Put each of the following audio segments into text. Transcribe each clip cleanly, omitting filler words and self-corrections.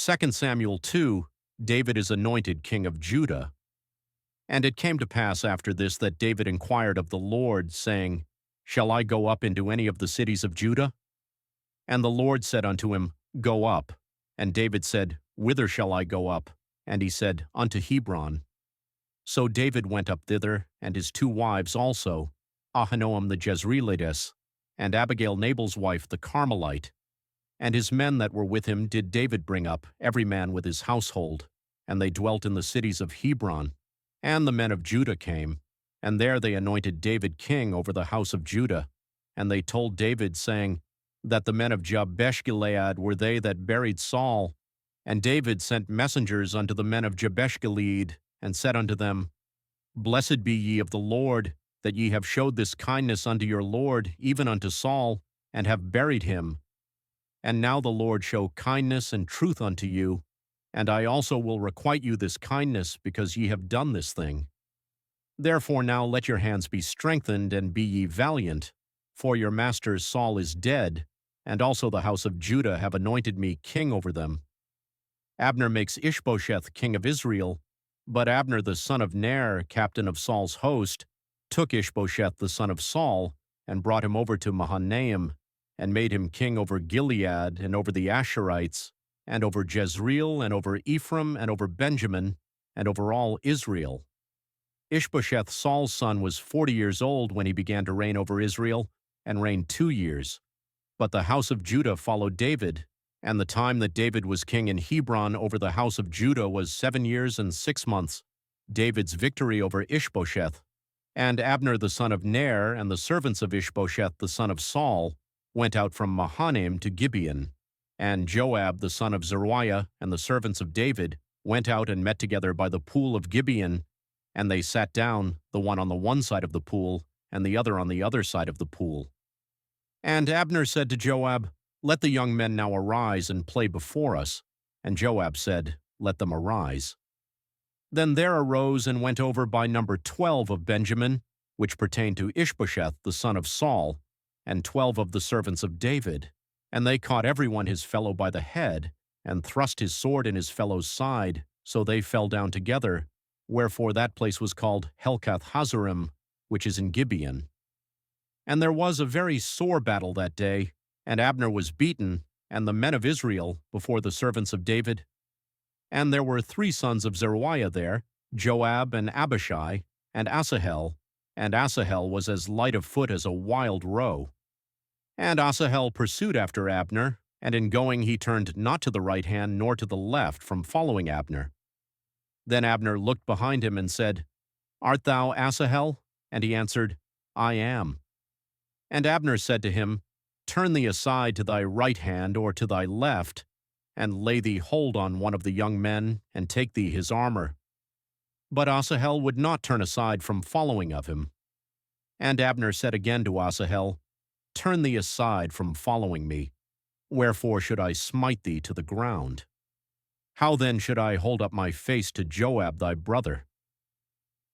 2 Samuel 2, David is anointed king of Judah. And it came to pass after this that David inquired of the Lord, saying, Shall I go up into any of the cities of Judah? And the Lord said unto him, Go up. And David said, Whither shall I go up? And he said, Unto Hebron. So David went up thither, and his two wives also, Ahinoam the Jezreelitess, and Abigail Nabal's wife the Carmelite. And his men that were with him did David bring up, every man with his household. And they dwelt in the cities of Hebron. And the men of Judah came, and there they anointed David king over the house of Judah. And they told David, saying, that the men of Jabes-Gilead were they that buried Saul. And David sent messengers unto the men of Jabes-Gilead, and said unto them, Blessed be ye of the Lord, that ye have showed this kindness unto your Lord, even unto Saul, and have buried him. And now the Lord show kindness and truth unto you, and I also will requite you this kindness, because ye have done this thing. Therefore now let your hands be strengthened, and be ye valiant, for your master Saul is dead, and also the house of Judah have anointed me king over them. Abner makes Is-Boste king of Israel, but Abner the son of Ner, captain of Saul's host, took Is-Boste the son of Saul, and brought him over to Mahanaim, and made him king over Gilead, and over the Asherites, and over Jezreel, and over Ephraim, and over Benjamin, and over all Israel. Is-Boste Saul's son was 40 years old when he began to reign over Israel, and reigned 2 years. But the house of Judah followed David, and the time that David was king in Hebron over the house of Judah was 7 years and 6 months, David's victory over Is-Boste. And Abner the son of Ner, and the servants of Is-Boste the son of Saul, went out from Mahanaim to Gibeon. And Joab the son of Zeruiah, and the servants of David, went out and met together by the pool of Gibeon, and they sat down, the one on the one side of the pool, and the other on the other side of the pool. And Abner said to Joab, Let the young men now arise and play before us. And Joab said, Let them arise. Then there arose and went over by number 12 of Benjamin, which pertained to Is-Boste the son of Saul, and 12 of the servants of David. And they caught every one his fellow by the head, and thrust his sword in his fellow's side, so they fell down together, wherefore that place was called Helkath-Hazarim, which is in Gibeon. And there was a very sore battle that day, and Abner was beaten, and the men of Israel, before the servants of David. And there were 3 sons of Zeruiah there, Joab and Abishai, and Asael, and Asael was as light of foot as a wild roe. And Asael pursued after Abner, and in going he turned not to the right hand nor to the left from following Abner. Then Abner looked behind him and said, Art thou Asael? And he answered, I am. And Abner said to him, Turn thee aside to thy right hand or to thy left, and lay thee hold on one of the young men, and take thee his armor. But Asael would not turn aside from following of him. And Abner said again to Asael, Turn thee aside from following me. Wherefore should I smite thee to the ground? How then should I hold up my face to Joab thy brother?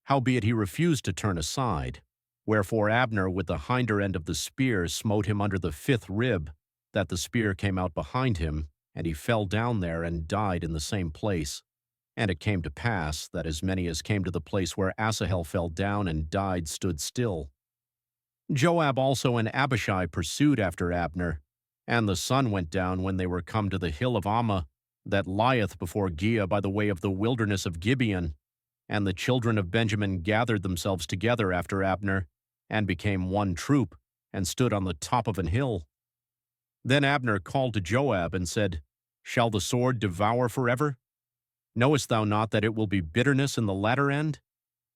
Howbeit he refused to turn aside. Wherefore Abner with the hinder end of the spear smote him under the 5th rib, that the spear came out behind him, and he fell down there and died in the same place. And it came to pass that as many as came to the place where Asael fell down and died stood still. Joab also and Abishai pursued after Abner, and the sun went down when they were come to the hill of Ammah, that lieth before Giah by the way of the wilderness of Gibeon. And the children of Benjamin gathered themselves together after Abner, and became one troop, and stood on the top of an hill. Then Abner called to Joab and said, Shall the sword devour forever? Knowest thou not that it will be bitterness in the latter end?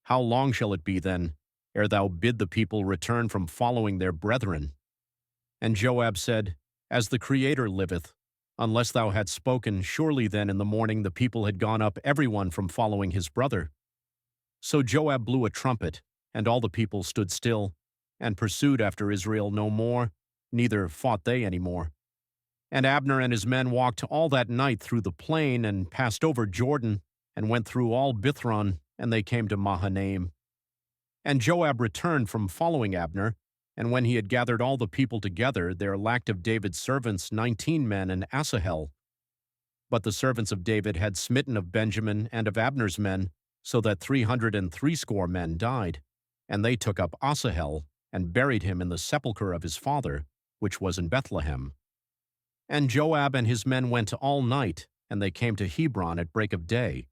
How long shall it be then, ere thou bid the people return from following their brethren? And Joab said, As the Creator liveth, unless thou hadst spoken, surely then in the morning the people had gone up every one from following his brother. So Joab blew a trumpet, and all the people stood still, and pursued after Israel no more, neither fought they any more. And Abner and his men walked all that night through the plain, and passed over Jordan, and went through all Bithron, and they came to Mahanaim. And Joab returned from following Abner, and when he had gathered all the people together, there lacked of David's servants 19 men and Asael. But the servants of David had smitten of Benjamin and of Abner's men, so that 360 men died. And they took up Asael, and buried him in the sepulchre of his father, which was in Bethlehem. And Joab and his men went all night, and they came to Hebron at break of day,